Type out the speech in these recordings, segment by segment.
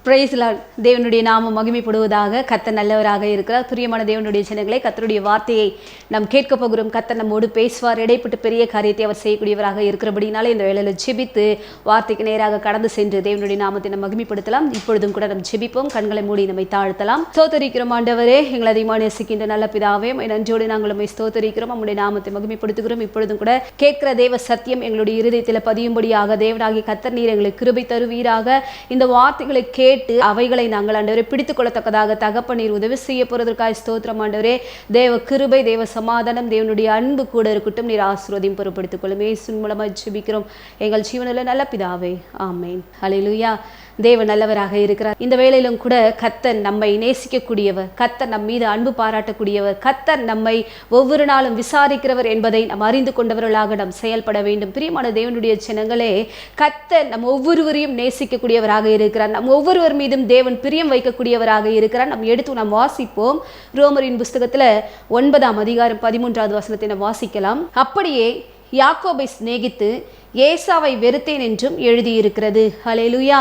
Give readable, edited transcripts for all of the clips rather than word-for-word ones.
Price Lord. தேவனுடைய நாமம் மகிமைப்படுவதாக. கர்த்தர் நல்லவராக இருக்கிறார். பிரியமான தேவனுடைய ஜனங்களே, கர்த்தருடைய வார்த்தையை நாம் கேட்க போகிறோம். கர்த்தர் நம்மோடு பேசுவார். இடைப்பட்டு பெரிய காரியத்தை அவர் செய்யக்கூடியவராக இருக்கிறபடினாலே இந்த வேளையில் ஜெபித்து வார்த்தைக்கு நேராக கடந்து சென்று தேவனுடைய நாமத்தை நாம் மகிமைப்படுத்தலாம். இப்பொழுதும் கூட நாம் ஜெபிப்போம். கண்களை மூடி நம்மை தாழ்த்தலாம். ஸ்தோத்தரிக்கிறோம் ஆண்டவரே, எங்களை அதிகமாக நேசிக்கின்ற நல்ல பிதாவே, நன்றியோடு நாங்கள் நம்மை ஸ்தோத்தரிக்கிறோம். நம்முடைய நாமத்தை மகிமைப்படுத்துகிறோம். இப்பொழுதும் கூட கேட்கிற தேவ சத்தியம் எங்களுடைய இருதயத்தில் பதியும்படியாக தேவனாகிய கர்த்தர் நீர் எங்களுக்கு கிருபை தருவீராக. இந்த வார்த்தைகளை கேட்டு அவைகளை நாங்கள் ஆண்டவரே பிடித்துக் கொள்ளத்தக்கதாக தகப்பன் நீர் உதவி செய்ய போறதற்காக ஸ்தோத்திரம் ஆண்டவரே. தேவ கிருபை, தேவ சமாதானம், தேவனுடைய அன்பு கூட இருக்கட்டும். நீர் ஆசீர்வாதம் பொறுப்படுத்திக் கொள்ளும். இயேசுவின் மூலமாக ஜெபிக்கிறோம் எங்கள் ஜீவனுள்ள நல்ல பிதாவே, ஆமென். ஹல்லேலூயா. தேவன் நல்லவராக இருக்கிறார். இந்த வேளையிலும் கூட கர்த்தர் நம்மை நேசிக்கக்கூடியவர், கர்த்தர் நம் மீது அன்பு பாராட்டக்கூடியவர், கர்த்தர் நம்மை ஒவ்வொரு நாளும் விசாரிக்கிறவர் என்பதை நாம் அறிந்து கொண்டவர்களாக நாம் செயல்பட வேண்டும். பிரியமான தேவனுடைய ஜனங்களே, கர்த்தர் நம் ஒவ்வொருவரையும் நேசிக்கக்கூடியவராக இருக்கிறார். நம் ஒவ்வொருவர் மீதும் தேவன் பிரியம் வைக்கக்கூடியவராக இருக்கிறார். நாம் எடுத்து நாம் வாசிப்போம். ரோமரின் புஸ்தகத்தில் 9ஆம் அதிகாரம் 13வது வசனத்தை நாம் வாசிக்கலாம். அப்படியே யாக்கோபை சிநேகித்து ஏசாவை வெறுத்தேன் என்றும் எழுதியிருக்கிறது. ஹல்லேலூயா.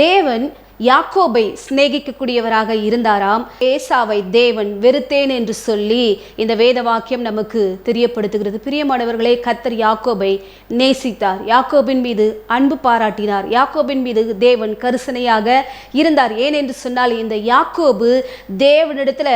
தேவன் யாக்கோபை சிநேகிக்கக்கூடியவராக இருந்தாராம். ஏசாவை தேவன் வெறுத்தேன் என்று சொல்லி இந்த வேத வாக்கியம் நமக்கு தெரியப்படுத்துகிறது. பிரியமானவர்களே, கர்த்தர் யாக்கோபை நேசித்தார். யாக்கோபின் மீது அன்பு பாராட்டினார். யாக்கோபின் மீது தேவன் கரிசனையாக இருந்தார். ஏன் என்று சொன்னால், இந்த யாக்கோபு தேவனிடத்துல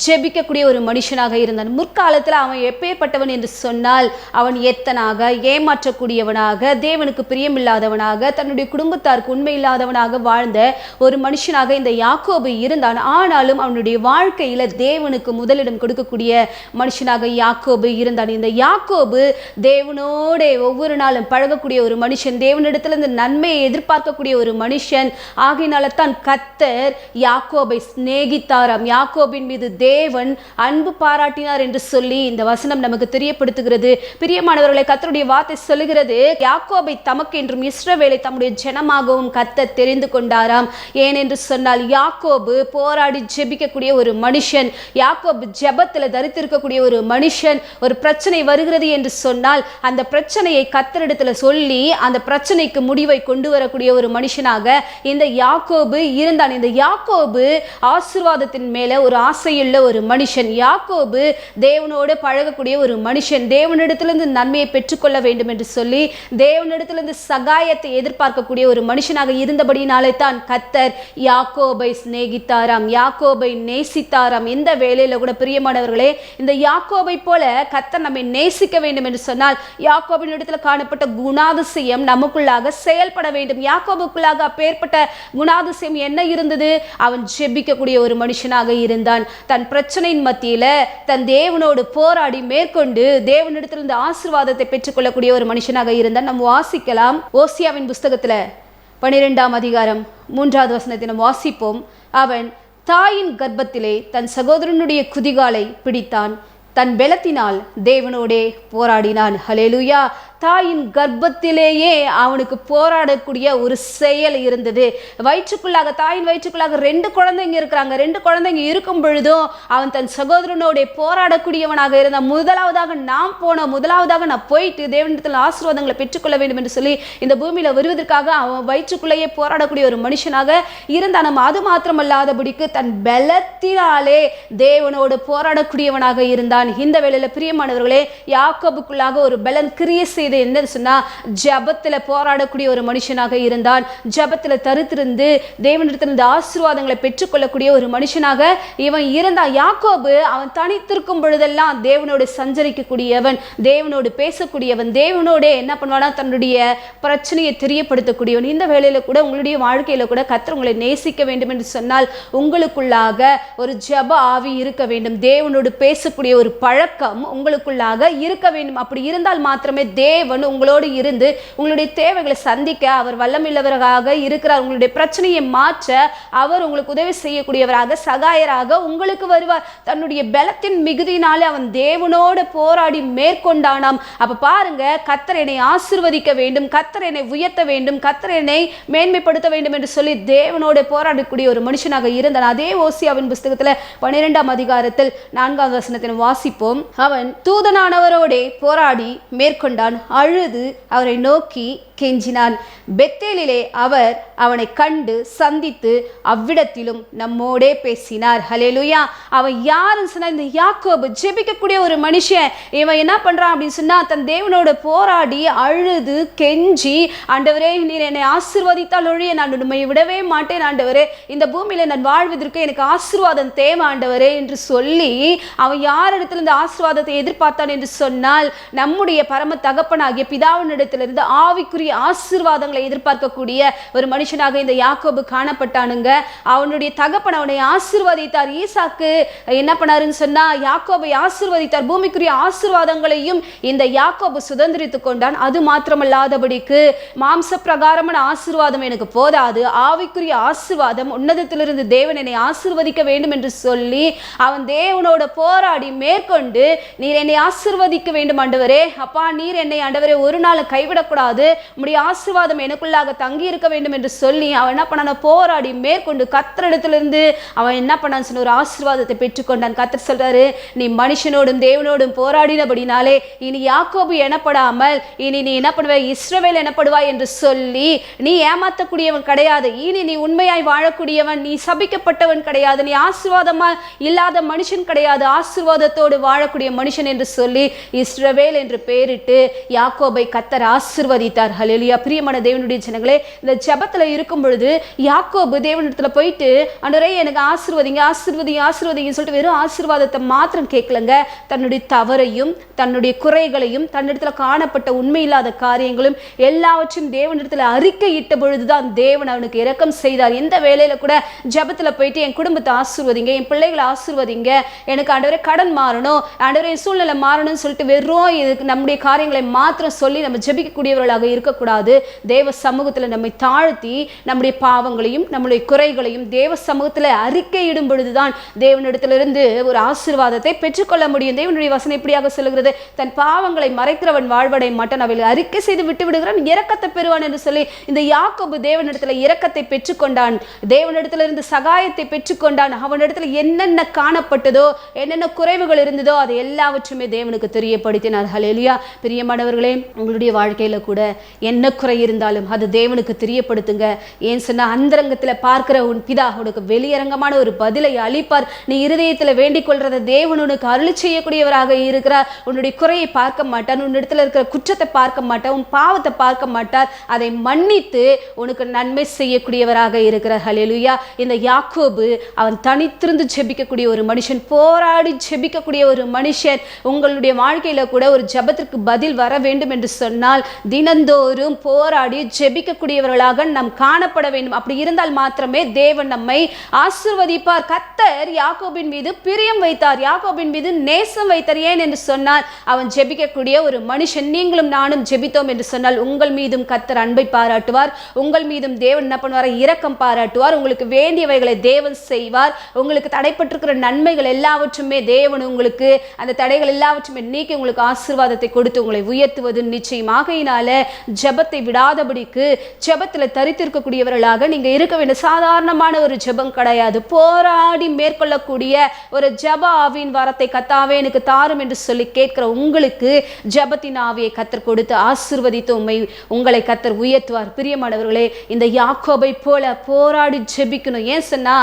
ஜெபிக்கக்கூடிய ஒரு மனுஷனாக இருந்தான். முற்காலத்தில் அவன் எப்பேற்பட்டவன் என்று சொன்னால், அவன் எத்தனாக, ஏமாற்றக்கூடியவனாக, தேவனுக்கு பிரியமில்லாதவனாக, தன்னுடைய குடும்பத்தாருக்கு உண்மை இல்லாதவனாக வாழ்ந்த ஒரு மனுஷனாக இந்த யாக்கோபு இருந்தான். ஆனாலும் அவனுடைய வாழ்க்கையில தேவனுக்கு முதலிடம் கொடுக்கக்கூடிய மனுஷனாக யாக்கோபு இருந்தான். இந்த யாக்கோபு தேவனோட ஒவ்வொரு நாளும் பழகக்கூடிய ஒரு மனுஷன், தேவனிடத்திலிருந்து நன்மையை எதிர்பார்க்கக்கூடிய ஒரு மனுஷன். ஆகையினால தான் கர்த்தர் யாக்கோபை சிநேகித்தாராம். யாக்கோபின் மீது தேவன் அன்பு பாராட்டினார் என்று சொல்லி இந்த வசனம் நமக்கு தெரியப்படுத்துகிறது. பிரியமானவர்களை, கர்த்தருடைய வார்த்தை சொல்லுகிறது, யாக்கோபை தமக்கு என்றும் இஸ்ரவேலை தம்முடைய ஜனமாகவும் கர்த்தர் தெரிந்து கொண்டாராம். ஏனென்று சொன்னால், யாக்கோபு போராடி ஜெபிக்கக்கூடிய ஒரு மனுஷன், யாக்கோபு ஜெபத்தில் தரித்திருக்கக்கூடிய ஒரு மனுஷன். ஒரு பிரச்சனை வருகிறது என்று சொன்னால் அந்த பிரச்சனையை கர்த்தரிடத்தில் சொல்லி அந்த பிரச்சனைக்கு முடிவை கொண்டு வரக்கூடிய ஒரு மனுஷனாக இந்த யாக்கோபு இருந்தான். இந்த யாக்கோபு ஆசீர்வாதத்தின் மேல ஒரு ஆசையுள்ள ஒரு மனுஷன். யாக்கோபு தேவனோடு பழகக்கூடிய ஒரு மனுஷன். தேவனிடத்திலிருந்து நன்மையை பெற்றுக்கொள்ள வேண்டும் என்று சொல்லி தேவனிடத்திலிருந்து சகாயத்தை எதிர்பார்க்கக்கூடிய ஒரு மனுஷனாக இருந்தபடினாலே தான் கர்த்தர் யாக்கோபை சிநேகித்தாராம், யாக்கோபை நேசித்தாராம். இந்த வேளையில கூட பிரியமானவர்களே, இந்த யாக்கோபை போல கர்த்தர் நம்மை நேசிக்க வேண்டும் என்று சொன்னால், யாக்கோபின் இடத்துல காணப்பட்ட குணாதிசயம் நமக்குள்ளாக செயல்பட வேண்டும். யாக்கோபுக்குள்ளாக அப்பேற்பட்ட குணாதிசயம் என்ன இருந்தது? அவன் ஜெபிக்கக்கூடிய ஒரு மனுஷனாக இருந்தான். தன் பிரச்சனையின் மத்தியில தன் தேவனோடு போராடி மேற்கொண்டு தேவனிடத்திலிருந்து ஆசீர்வாதத்தை பெற்றுக்கொள்ளக்கூடிய ஒரு மனுஷனாக இருந்தான். நாம் வாசிக்கலாம். ஓசியாவின் புஸ்தகத்துல 12ஆம் அதிகாரம் 3வது வசனத்தை நாம் வாசிப்போம். அவன் தாயின் கர்ப்பத்திலே தன் சகோதரனுடைய குதிகாலை பிடித்தான், தன் பெலத்தினால் தேவனோடே போராடினான். ஹல்லேலூயா. தாயின் கர்ப்பத்திலேயே அவனுக்கு போராடக்கூடிய ஒரு செயல் இருந்தது. வயிற்றுக்குள்ளாக, தாயின் வயிற்றுக்குள்ளாக 2 குழந்தைங்க இருக்கிறாங்க. 2 குழந்தைங்க இருக்கும் பொழுதும் அவன் தன் சகோதரனோட போராடக்கூடியவனாக இருந்தான். முதலாவதாக நான் போயிட்டு தேவனிடத்தில் ஆசீர்வாதங்களை பெற்றுக்கொள்ள வேண்டும் என்று சொல்லி இந்த பூமியில வருவதற்காக அவன் வயிற்றுக்குள்ளேயே போராடக்கூடிய ஒரு மனுஷனாக இருந்தான். அது மாத்திரமல்லாதபடிக்கு தன் பலத்தினாலே தேவனோடு போராடக்கூடியவனாக இருந்தான். இந்த வேளையில பிரியமானவர்களே, யாக்கோபுக்குள்ளாக ஒரு பலன் கிரியை செய்து என்ன சொன்னா, ஜபத்துல போராடக்கூடிய ஒரு மனுஷனாக இருந்தான். ஜபத்துல தரித்திருந்து தேவனிடத்திலிருந்து ஆசீர்வாதங்களை பெற்றுக்கொள்ளக்கூடிய ஒரு மனுஷனாக இவன் இருந்தான். யாக்கோபு அவன் தனித்திருக்கும் பொழுதெல்லாம் தேவனோடு சஞ்சரிக்கக்கூடியவன், தேவனோடு பேசக்கூடியவன், தேவனோட என்ன பண்ணுவானா, தன்னுடைய பிரச்சனையை தெரியப்படுத்தக்கூடியவன். இந்த வேளையில கூட உங்களுடைய வாழ்க்கையில கூட கர்த்தர் உங்களை நேசிக்க வேண்டும் என்று சொன்னால், உங்களுக்குள்ளாக ஒரு ஜப ஆவி இருக்க வேண்டும். தேவனோடு பேசக்கூடிய ஒரு பழக்கம் உங்களுக்குள்ளாக இருக்க வேண்டும். அப்படி இருந்தால் மாத்திரமே தேவன் உங்களோடு இருந்து உங்களுடைய தேவைகளை சந்திக்க அவர் வல்லமையுள்ளவராக இருக்கிறார். உங்களுடைய பிரச்சனையை மாற்ற அவர் உங்களுக்கு உதவி செய்யக்கூடியவராக, சகாயராக உங்களுக்கு வருவார். தன்னுடைய பலத்தின் மிகுதியினாலே அவன் தேவனோடு போராடி மேற்கொண்டானாம். அப்ப பாருங்க, கர்த்தர் என்னை ஆசீர்வதிக்க வேண்டும், கர்த்தர் என்னை உயர்த்த வேண்டும், கர்த்தர் என்னை மேன்மைப்படுத்த வேண்டும் என்று சொல்லி தேவனோடு போராடக்கூடிய ஒரு மனுஷனாக இருந்தான். அதே ஓசியாவின் புஸ்தகத்துல 12ஆம் அதிகாரத்தில் 4வது வசனத்தை வாசிப்போம். அவன் தூதனானவரோடே போராடி மேற்கொண்டான். அழுது அவரை நோக்கி கெஞ்சினான். பெத்தேலிலே அவர் அவனை கண்டு சந்தித்து அவ்விடத்திலும் நம்மோடே பேசினார். ஹல்லேலூயா. அவன் யாருன்னு சொன்னா இந்த யாக்கோபு ஜெபிக்கக்கூடிய ஒரு மனுஷன். இவன் என்ன பண்றான் அப்படின்னு சொன்னா தன் தேவனோட போராடி அழுது கெஞ்சி, ஆண்டவரே நீர் என்னை ஆசீர்வதித்தால் ஒழிய நான் உம்மை விடவே மாட்டேன் ஆண்டவரே, இந்த பூமியில நான் வாழ்வதற்கு எனக்கு ஆசீர்வாதம் தேவை ஆண்டவரே என்று சொல்லி அவன் யாரிடத்துல இந்த ஆசீர்வாதத்தை எதிர்பார்த்தான் என்று சொன்னால் நம்முடைய பரம தகப்பனாகிய பிதாவினிடத்திலிருந்து ஆவிக்குரிய ஆசீர்வாதங்களை எதிர்பார்க்கக்கூடிய ஒரு மனுஷனாக இந்த யாக்கோபு காணப்பட்டானுங்க. அவனுடைய தகப்பன் அவனை ஆசீர்வதித்தார். ஈசாக்கு என்ன பண்ணாருன்னு சொன்னா யாக்கோபை ஆசீர்வதித்தார். பூமிக்குரிய ஆசீர்வாதங்களையும் இந்த யாக்கோபு சுதந்திரித்துக் கொண்டான். அது மாத்திரமல்லாதபடிக்கு மாம்ச பிரகாரமான ஆசீர்வாதம் எனக்கு போதாது, ஆவிக்குரிய ஆசீர்வாதம் உன்னதத்திலிருந்து தேவன் என்னை ஆசீர்வதிக்க வேண்டும் என்று சொல்லி அவன் தேவனோட போராடி மேற்கொண்டு நீர் என்னை ஆசீர்வதிக்க வேண்டும் ஆண்டவரே, அப்பா நீர் என்னை ஆண்டவரே ஒரு நாள் கைவிடக்கூடாது, உம்முடைய ஆசீர்வாதம் எனக்குள்ளாக தங்கி இருக்க வேண்டும் என்று சொல்லி அவன் என்ன பண்ணான போராடி மேற்கொண்டு கர்த்தரிடத்திலிருந்து அவன் என்ன பண்ணான்னு சொன்ன ஒரு ஆசீர்வாதத்தை பெற்றுக்கொண்டான். கர்த்தர் சொல்றாரு, நீ மனுஷனோடும் தேவனோடும் போராடினபடினாலே இனி யாக்கோபு எனப்படாமல் இனி நீ என்ன பண்ணுவ, இஸ்ரவேல் எனப்படுவாய் என்று சொல்லி நீ ஏமாற்றக்கூடியவன் கிடையாது, இனி நீ உண்மையாய் வாழக்கூடியவன், நீ சபிக்கப்பட்டவன் கிடையாது, நீ ஆசீர்வாதமா இல்லாத மனுஷன் கிடையாது, ஆசீர்வாதத்தோடு வாழக்கூடிய மனுஷன் என்று சொல்லி இஸ்ரவேல் என்று பெயரிட்டு யாக்கோபை கர்த்தர் ஆசீர்வதித்தார். ஹல்லேலூயா. பிரியமான தேவனுடைய ஜனங்களே, இந்த ஜெபத்துல இருக்கும் பொழுது யாக்கோபு தேவனிடத்துல போயிட்டு ஆண்டவரே எனக்கு ஆசீர்வதிங்க ஆசீர்வதிங்க ஆசீர்வதிங்கன்னு சொல்லிட்டு வெறும் ஆசீர்வாதத்தை மாத்திரம் கேட்கலங்க, தன்னுடைய தவறையும் தன்னுடைய குறைகளையும் தன்னிடத்துல காணப்பட்ட உண்மையில்லாத காரியங்களும் எல்லாவற்றையும் தேவனிடத்துல அறிக்கையிட்ட பொழுதுதான் தேவன் அவனுக்கு இரக்கம் செய்தார். இந்த வேளையில கூட ஜெபத்துல போயிட்டு என் குடும்பத்தை ஆசீர்வதிங்க, என் பிள்ளைகளை ஆசீர்வதிங்க, எனக்கு ஆண்டவரே கடன் மாறணும், ஆண்டவரே சூழ்நிலை மாறணும்னு சொல்லிட்டு வெறும் இதுக்கு நம்முடைய காரியங்களை மாத்திரம் சொல்லி நம்ம ஜெபிக்கக்கூடியவர்களாக இருக்கக்கூடாது. தேவ சமூகத்தில் நம்மை தாழ்த்தி நம்முடைய பாவங்களையும் நம்முடைய குறைகளையும் தேவ சமூகத்தில் அறிக்கையிடும் பொழுதுதான் தேவனிடத்திலிருந்து ஒரு ஆசீர்வாதத்தை பெற்றுக்கொள்ள முடியும். தேவனுடைய வசனம் இப்படியாக சொல்லுகிறது, தன் பாவங்களை மறைக்கிறவன் வாழ்வடை மாட்டான், அவைகளை அறிக்கை செய்து விட்டு விடுகிறான் இரக்கத்தை பெறுவான் என்று சொல்லி இந்த யாக்கோபு தேவனிடத்தில் இரக்கத்தை பெற்றுக்கொண்டான், தேவனிடத்திலிருந்து சகாயத்தை பெற்றுக்கொண்டான். அவனிடத்தில் என்னென்ன காணப்பட்டதோ என்னென்ன குறைவுகள் இருந்ததோ அதை எல்லாவற்றுமே தேவனுக்கு தெரியப்படுத்தினார். ஹல்லேலூயா. பிரியமானவர்களே, உங்களுடைய வாழ்க்கையில கூட என்ன குறை இருந்தாலும் அது தேவனுக்கு தெரியப்படுத்துங்க. ஏன் சொன்னா அந்தரங்கத்தில் பார்க்கிற உன் பிதா உனக்கு வெளியரங்கமான ஒரு பதிலை அளிப்பார். நீ இருதயத்தில் வேண்டிக் கொள்றத தேவன் உனக்கு அருள் செய்யக்கூடியவராக இருக்கிறார். உன்னுடைய குறையை பார்க்க மாட்டார், உன்னிடத்தில் இருக்கிற குற்றத்தை பார்க்க மாட்டார், உன் பாவத்தை பார்க்க மாட்டார், அதை மன்னித்து உனக்கு நன்மை செய்யக்கூடியவராக இருக்கிறார். ஹல்லேலூயா. இந்த யாக்கோபு அவன் தனித்திருந்து ஜெபிக்கக்கூடிய ஒரு மனுஷன், போராடி ஜெபிக்கக்கூடிய ஒரு மனுஷன். உங்களுடைய வாழ்க்கையில கூட ஒரு ஜெபத்திற்கு பதில் வர வேண்டும் என்று சொன்னால் தினந்தோறும் போராடி ஜெபிக்கக்கூடியவர்களாக நாம் காணப்பட வேண்டும். அப்படி இருந்தால் மாத்திரமே தேவன் நம்மை ஆசீர்வதிப்பார். கர்த்தர் யாக்கோபின் மீது பிரியம் வைத்தார், யாக்கோபின் மீது நேசம் வைத்தார். ஏன் என்று சொன்னால் அவன் ஜெபிக்கக்கூடிய ஒரு மனுஷன். நீங்களும் நானும் ஜெபித்தோம் என்று சொன்னால் உங்கள் மீதும் கர்த்தர் அன்பை பாராட்டுவார், உங்கள் மீதும் தேவன் என்ன பண்ணுவார், இரக்கம் பாராட்டுவார். உங்களுக்கு வேண்டியவைகளை தேவன் செய்வார். உங்களுக்கு தடைப்பட்டிருக்கிற நன்மைகள் எல்லாவற்றுமே தேவன் உங்களுக்கு அந்த தடைகள் எல்லாவற்றுமே நீக்கி உங்களுக்கு ஆசீர்வாதத்தை கொடுத்து உங்களை உயர்த்துவது நிச்சயமாக. ஜெபத்தை விடாதபடிக்கு ஜெபத்தில் தரித்திருக்கக்கூடியவர்களாக நீங்க இருக்க வேண்டிய சாதாரணமான ஒரு ஜெபம் கிடையாது. போராடி மேற்கொள்ளக்கூடிய ஒரு ஜெப ஆவியின் வரத்தை கர்த்தாவே எனக்கு தாரும் என்று சொல்லி கேட்கிற உங்களுக்கு ஜெபத்தின் ஆவியை கர்த்தர் கொடுத்து ஆசீர்வதித்து உங்களை கர்த்தர் உயர்த்துவார். பிரியமானவர்களே, இந்த யாக்கோபை போல போராடி ஜெபிக்கணும். ஏன் சொன்னா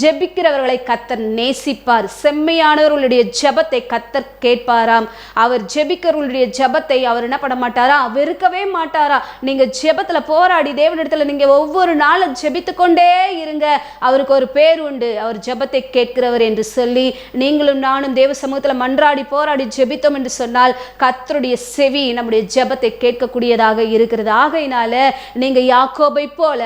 ஜெபிக்கிறவர்களை கர்த்தர் நேசிப்பார். செம்மையானவர்களுடைய ஜெபத்தை கர்த்தர் கேட்பாராம். அவர் ஜெபிக்கிறவர்களுடைய ஜெபத்தை அவர் என்ன பண்ண மாட்டாரா, வெறுக்கவே மாட்டாரா. நீங்க ஜெபத்துல போராடி தேவனிடத்துல நீங்க ஒவ்வொரு நாளும் ஜெபித்து கொண்டே இருங்க. அவருக்கு ஒரு பேர் உண்டு, அவர் ஜெபத்தை கேட்கிறவர் என்று சொல்லி நீங்களும் நானும் தேவ சமூகத்துல மன்றாடி போராடி ஜெபித்தோம் என்று சொன்னால் கர்த்தருடைய செவி நம்முடைய ஜெபத்தை கேட்கக்கூடியதாக இருக்கிறது. ஆகையினால நீங்க யாக்கோபை போல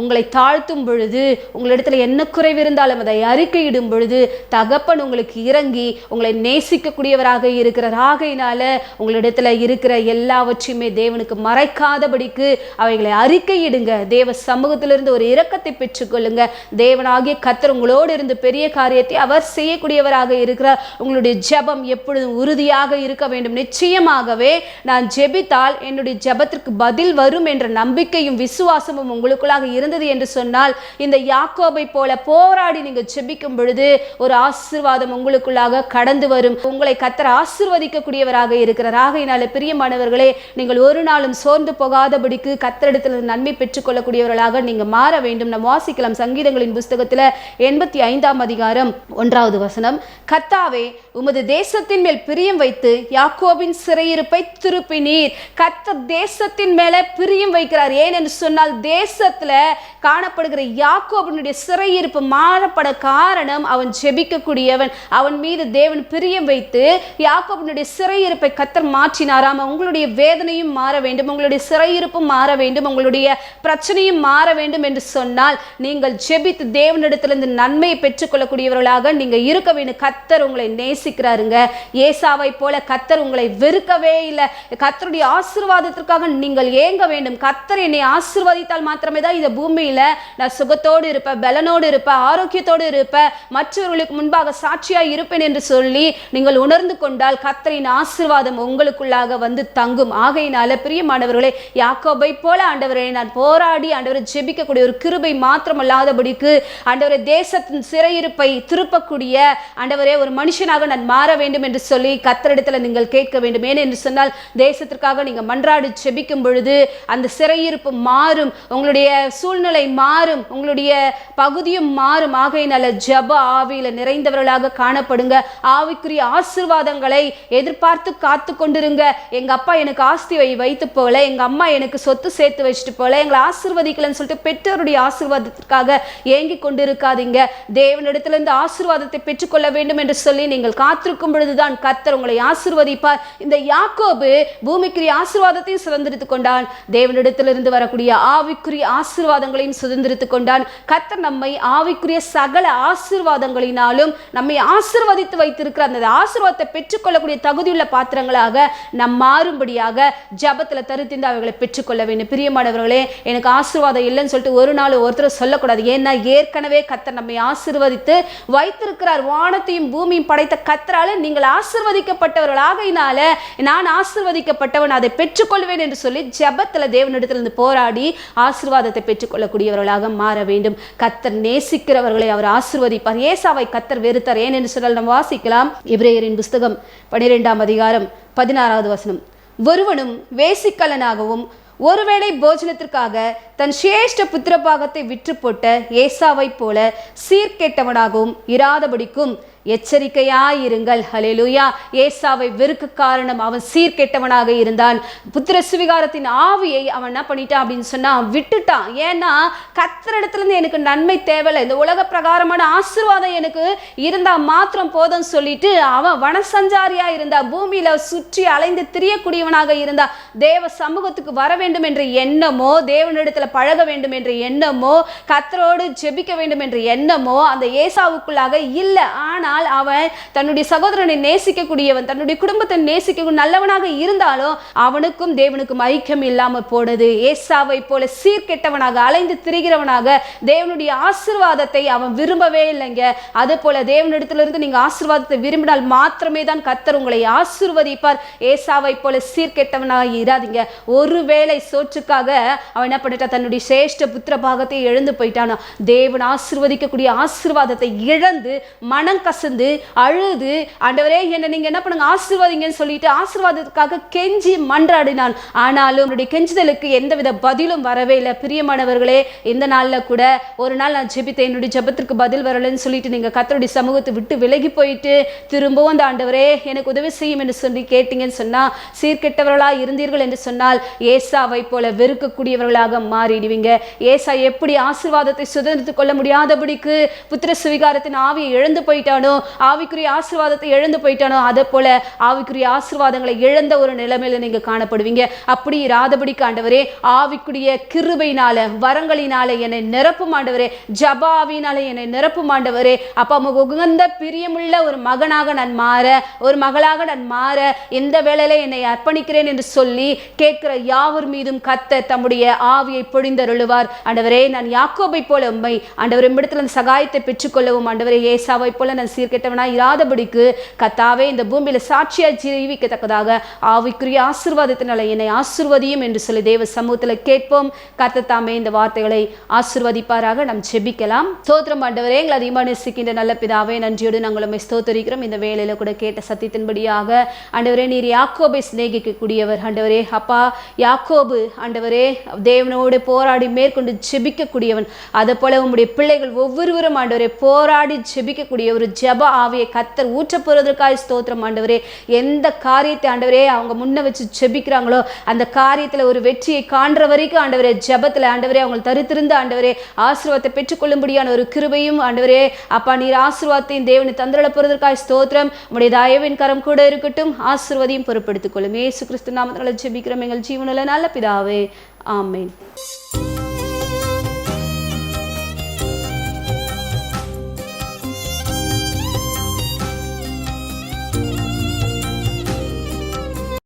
உங்களை தாழ்த்தும் பொழுது, உங்களிடத்துல என்ன குறைவு இருந்தாலும் அதை அறிக்கையிடும் பொழுது தகப்பன் உங்களுக்கு இறங்கி உங்களை நேசிக்கக்கூடியவராக இருக்கிறார். ஆகையினால உங்களிடத்துல இருக்கிற எல்லாவற்றையுமே தேவனுக்கு மறைக்காதபடிக்கு அவைகளை அறிக்கையிடுங்க. தேவ சமூகத்திலிருந்து ஒரு இரக்கத்தை பெற்றுக்கொள்ளுங்க. தேவனாகிய கர்த்தர் உங்களோடு இருந்து பெரிய காரியத்தை அவர் செய்யக்கூடியவராக இருக்கிறார். உங்களுடைய ஜெபம் எப்பொழுதும் உறுதியாக இருக்க வேண்டும். நிச்சயமாகவே நான் ஜெபித்தால் என்னுடைய ஜெபத்திற்கு பதில் வரும் என்ற நம்பிக்கையும் விசுவாசமும் உங்களுக்குள்ளாக இருந்தது என்று சொன்னால் இந்த யாக்கோபை போல போராடி நீங்க ஜெபிக்கும் பொழுது ஒரு ஆசீர்வாதம் உங்களுக்குள்ளாக கடந்து வரும். உங்களை கர்த்தர் ஆசீர்வதிக்கக்கூடியவராக இருக்கிறார். ஆகையினால பிரிய பிரியமானவர்களே, நீங்கள் ஒரு நாளும் சோர்ந்து போகாதபடிக்கு கர்த்தரிடத்தில் நன்மை பெற்றுக்கொள்ளக்கூடியவர்களாக நீங்க மாற வேண்டும். நாம் வாசிக்கலாம் சங்கீதங்களின் புஸ்தகத்துல 85ஆம் அதிகாரம் 1வது வசனம். கர்த்தாவே, உமது தேசத்தின் மேல் பிரியம் வைத்து யாக்கோபின் சிறையிருப்பை திருப்பினீர். கர்த்தர் தேசத்தின் மேல பிரியம் வைக்கிறார். ஏன் என்று சொன்னால், தேசத்துல காணப்படுகிற யாக்கோபினுடைய சிறையிருப்பு மாறப்பட காரணம் அவன் ஜெபிக்கக்கூடியவன். அவன் மீது தேவன் பிரியம் வைத்து யாக்கோபினுடைய சிறையிருப்பை கர்த்தர் மாற்றினாராம். உங்களுடைய வேதனையும் மாற வேண்டும், உங்களுடைய சிறையிருப்பும் மாற வேண்டும், உங்களுடைய பிரச்சனையும் மாற வேண்டும் என்று சொன்னால் நீங்கள் ஜெபித்து தேவனிடத்திலிருந்து நன்மையை பெற்றுக்கொள்ளக்கூடியவர்களாக நீங்க இருக்க வேண்டும். கர்த்தர் உங்களை நேசிக்கிறாருங்க. ஏசாவை போல கர்த்தர் உங்களை வெறுக்கவே இல்லை. கர்த்தருடைய ஆசீர்வாதத்திற்காக நீங்கள் ஏங்க வேண்டும். கர்த்தர் என்னை ஆசீர்வதித்தால் மாத்திரமே தான் இந்த பூமியில நான் சுகத்தோடு இருப்பேன், பலனோடு இருப்பேன், ஆரோக்கியத்தோடு இருப்பேன், மற்றவர்களுக்கு முன்பாக சாட்சியாய் இருப்பேன் என்று சொல்லி நீங்கள் உணர்ந்து கொண்டால் கர்த்தரின் ஆசீர்வாதம் உங்களுக்குள்ளாக வந்து தங்கும். ஆகையினால பிரியமானவர்களே, யாக்கோபை போல ஆண்டவரே நான் போராடி ஆண்டவரை ஜெபிக்கக்கூடிய ஒரு கிருபை மாத்திரமல்லாதபடிக்கு ஆண்டவரே தேசத்தின் சிறையிருப்பை திருப்பக்கூடிய ஆண்டவரே ஒரு மனுஷனாக நான் மாற வேண்டும் என்று சொல்லி கர்த்தரிடத்தில் நீங்கள் கேட்க வேண்டும். ஏன் என்று சொன்னால், தேசத்திற்காக நீங்க மன்றாடி ஜெபிக்கும் பொழுது அந்த சிறையிருப்பு மாறும், உங்களுடைய சூழ்நிலை மாறும், உங்களுடைய பகுதியும் மாறும். ஆகையினால ஜெப ஆவியில நிறைந்தவர்களாக காணப்படுங்க. ஆவிக்குரிய ஆசீர்வாதங்களை எதிர்பார்த்து காத்து கொண்டிருங்க. எங்க அப்பா எனக்கு ஆஸ்தி வைத்து போல, எங்க அம்மா எனக்கு சொத்து சேர்த்து வச்சுட்டு போல, எங்களை ஆசீர்வதிக்கலன்னு சொல்லிட்டு பெற்றோருடைய ஆசீர்வாதத்திற்காக ஏங்கி கொண்டிருக்காதீங்க. தேவனிடத்திலிருந்து ஆசீர்வாதத்தை பெற்றுக்கொள்ள வேண்டும் என்று சொல்லி நீங்கள் காத்திருக்கும் பொழுதுதான் கர்த்தர் உங்களை ஆசீர்வதிப்பார். இந்த யாக்கோபு பூமிக்குரிய ஆசீர்வாதத்தையும் சுதந்திரித்துக் கொண்டான், தேவனிடத்திலிருந்து வரக்கூடிய ஆவிக்குரிய ஆசீர்வாதங்களையும் சுதந்திரித்துக் கொண்டான். கர்த்தர் நம்மை ஆவிக்குரிய சகல ஆசீர்வாதங்களினாலும் நம்மை ஆசீர்வதித்து வைத்திருக்கிற அந்த ஆசீர்வாதத்தை பெற்றுக்கொள்ளக்கூடிய தகுதியுள்ள பாத்திரங்களாக நம் மாறும்படியாக ஜபத்துல தருத்திந்து அவைகளை பெற்றுக்கொள்ள வேண்டும். பிரியமானவர்களே, எனக்கு ஆசீர்வாதம் இல்லைன்னு சொல்லிட்டு ஒரு நாள் ஒருத்தர் சொல்லக்கூடாது. ஏன்னா ஏற்கனவே கர்த்தர் நம்மை ஆசீர்வதித்து வைத்திருக்கிறார். வானத்தையும் பூமியும் படைத்த கர்த்தரால நீங்கள் ஆசீர்வதிக்கப்பட்டவர்களாகையினால நான் ஆசீர்வதிக்கப்பட்டவன், அதை பெற்றுக்கொள்வேன் என்று சொல்லி ஜபத்துல தேவனிடத்திலிருந்து போராடி ஆசீர்வாதத்தை பெற்றுக்கொள்ளக்கூடியவர்களாக மாற வேண்டும். கர்த்தர் நேசிக்கிறவர்களை அவர் ஆசீர்வதிப்பார். ஏசாவை கர்த்தர் வெறுத்தார். ஏன் என்று சொன்னால் நாம் வாசிக்கலாம் எபிரேயரின் புஸ்தகம் 12ஆம் அதிகாரம் 16வது வசனம். ஒருவனும் வேசிக்கலனாகவும் ஒருவேளை போஜனத்திற்காக தன் சிரேஷ்ட புத்திர பாகத்தை விற்று போட்ட ஏசாவை போல சீர்கெட்டவனாகவும் இராதபடிக்கும் எச்சரிக்கையாயிருங்கள். ஹல்லேலூயா. ஏசாவை வெறுக்க காரணம் அவன் சீர்கெட்டவனாக இருந்தான். புத்திர சுவிகாரத்தின் ஆவியை அவன் என்ன பண்ணிட்டான் அப்படின்னு சொன்னா விட்டுட்டான். ஏன்னா கர்த்தரிடத்திலிருந்து எனக்கு நன்மை தேவையில்லை, இந்த உலக பிரகாரமான ஆசீர்வாதம் எனக்கு இருந்தா மாத்திரம் போதும் சொல்லிட்டு அவன் வனசஞ்சாரியா இருந்தா, பூமியில சுற்றி அலைந்து திரியக்கூடியவனாக இருந்தா. தேவ சமூகத்துக்கு வர வேண்டும் என்ற எண்ணமோ, தேவனிடத்துல பழக வேண்டும் என்ற எண்ணமோ, கர்த்தரோடு ஜெபிக்க வேண்டும் என்ற எண்ணமோ அந்த ஏசாவுக்குள்ளாக இல்லை. ஆனால் அவன் தன்னுடைய சகோதரனை நேசிக்கக்கூடியவன், தன்னுடைய குடும்பத்தை நேசிக்க நல்லவனாக இருந்தாலும் அவனுக்கும் தேவனுக்கும் ஐக்கியம் இல்லாம போனது. ஏசாவை போல சீர்கெட்டவனாக அலைந்து திரிகிறவனாக தேவனுடைய ஆசீர்வாதத்தை அவன் விரும்பவே இல்லைங்க. அது போல தேவனிடத்திலிருந்து நீங்க ஆசீர்வாதத்தை விரும்பினால் மாத்திரமே தான் கர்த்தர் உங்களை ஆசீர்வதிப்பார். ஏசாவை போல சீர்கெட்டவனாக இராதீங்க. ஒருவேளை சோற்றுக்காக அவன் என்ன பண்ணிட்டான், தன்னுடைய சிரேஷ்ட புத்திர பாகத்தை இழந்து போயிட்டானா. தேவன் ஆசீர்வதிக்கக்கூடிய ஆசீர்வாதத்தை இழந்து மனம் கசந்து அழுது, ஆண்டவரே என்ன நீங்க என்ன பண்ணுங்க ஆசீர்வாதிங்கன்னு சொல்லிட்டு ஆசீர்வாதத்துக்காக கெஞ்சி மன்றாடினான். ஆனாலும் அவருடைய கெஞ்சுதலுக்கு எந்தவித பதிலும் வரவே இல்லை. பிரியமானவர்களே, இந்த நாள்ல கூட ஒரு நாள் நான் ஜெபித்தேன், என்னுடைய ஜெபத்திற்கு பதில் வரலன்னு சொல்லிட்டு நீங்க கர்த்தருடைய சமூகத்தை விட்டு விலகி போயிட்டு திரும்பவும் அந்த ஆண்டவரே எனக்கு உதவி செய்யும் என்று சொல்லி கேட்டீங்கன்னு சொன்னா, சீர்கெட்டவர்களா இருந்தீர்கள் என்று சொன்னால் ஏசாவை போல வெறுக்கக்கூடியவர்களாக மாறிடுவீங்க. ஏசா எப்படி ஆசீர்வாதத்தை சுதந்திரித்துக் கொள்ள முடியாதபடிக்கு புத்திர சுவிகாரத்தின் ஆவியை இழந்து போயிட்டானோ, ஆவிக்குரிய ஆசீர்வாதத்தை இழந்து போயிட்டானோ, அதே போல ஆவிக்குரிய ஆசீர்வாதங்களை இழந்த ஒரு நிலைமையில நீங்க காணப்படுவீங்க. அப்படி இராதபடிக்கு ஆண்டவரே ஆவிக்குரிய கிருபையினால வரங்களினால என்னை நிரப்பும் ஆண்டவரே, ஜப ஆவியினால என்னை நிரப்பும் ஆண்டவரே. அப்பா உகந்த பிரியமுள்ள ஒரு மகனாக நான் மாற, ஒரு மகளாக நான் மாற இந்த வேளையில என்னை அர்ப்பணிக்கிறேன் என்று சொல்லி கேட்கிற யாவர் மீதும் கர்த்தர் தம்முடைய ஆவியை பொழிந்தருளுவார். ஆண்டவரே, நான் யாக்கோபை போல உம்மை ஆண்டவரே இடத்துல சகாயத்தை பெற்றுக்கொள்ளவும் ஆண்டவரே ஏசாவை போல நான் சீர்கெட்டவனாய் இராதபடிக்கு கர்த்தாவே இந்த பூமியில சாட்சியாய் ஜீவிக்கத்தக்கதாக ஆவிக்குரிய ஆசீர்வாதத்தினால என்னை ஆசீர்வதியும் என்று சொல்லி தேவ சமூகத்துல கேட்போம். கர்த்தர் தாமே இந்த வார்த்தைகளை ஆசீர்வதிப்பாராக. நாம் ஜெபிக்கலாம். ஸ்தோத்திரம் ஆண்டவரே, எங்களை அதிகமாக நேசிக்கின்ற நல்ல பிதாவே, நன்றியோடு நாங்கள் உம்மை ஸ்தோத்திரிக்கிறோம். இந்த வேளையில கூட கேட்ட சத்தியத்தின்படியாக ஆண்டவரே, நீர் யாக்கோபை சிநேகிக்கக்கூடியவர் ஆண்டவரே. அப்பா, யாக்கோபு ஆண்டவரே தேவனோடு போராடி மேற்கொண்டு ஜெபிக்கக்கூடியவன். அதை போல உம்முடைய பிள்ளைகள் ஒவ்வொருவரும் ஆண்டவரே போராடி ஜெபிக்கக்கூடிய ஒரு ஜெப ஆவியை கர்த்தர் ஊற்ற போறதற்காக ஸ்தோத்திரம் ஆண்டவரே. எந்த காரியத்தை ஆண்டவரே அவங்க முன்ன வச்சு ஜெபிக்கிறாங்களோ அந்த காரியத்துல ஒரு வெற்றியை காண்ற வரைக்கும் ஆண்டவரே ஜெபத்துல ஆண்டவரே அவங்க தரித்திருந்த ஆண்டவரே ஆசீர்வாதத்தை பெற்றுக்கொள்ளும்படியான ஒரு கிருபையும் ஆண்டவரே அப்பா நீர் ஆசீர்வாதத்தையும் தேவனை தந்திரள போறதற்காக ஸ்தோத்திரம். உம்முடைய தயவின் கரம் கூட இருக்கட்டும். ஆசீர்வாதையும் பொறுப்படுத்திக் கொள்ளும். இயேசு கிறிஸ்து நாமத்தினால ஜெபிக்கிறோம் எங்கள் ஜீவனுள்ள நல்ல பிதாவே. ஆமென்.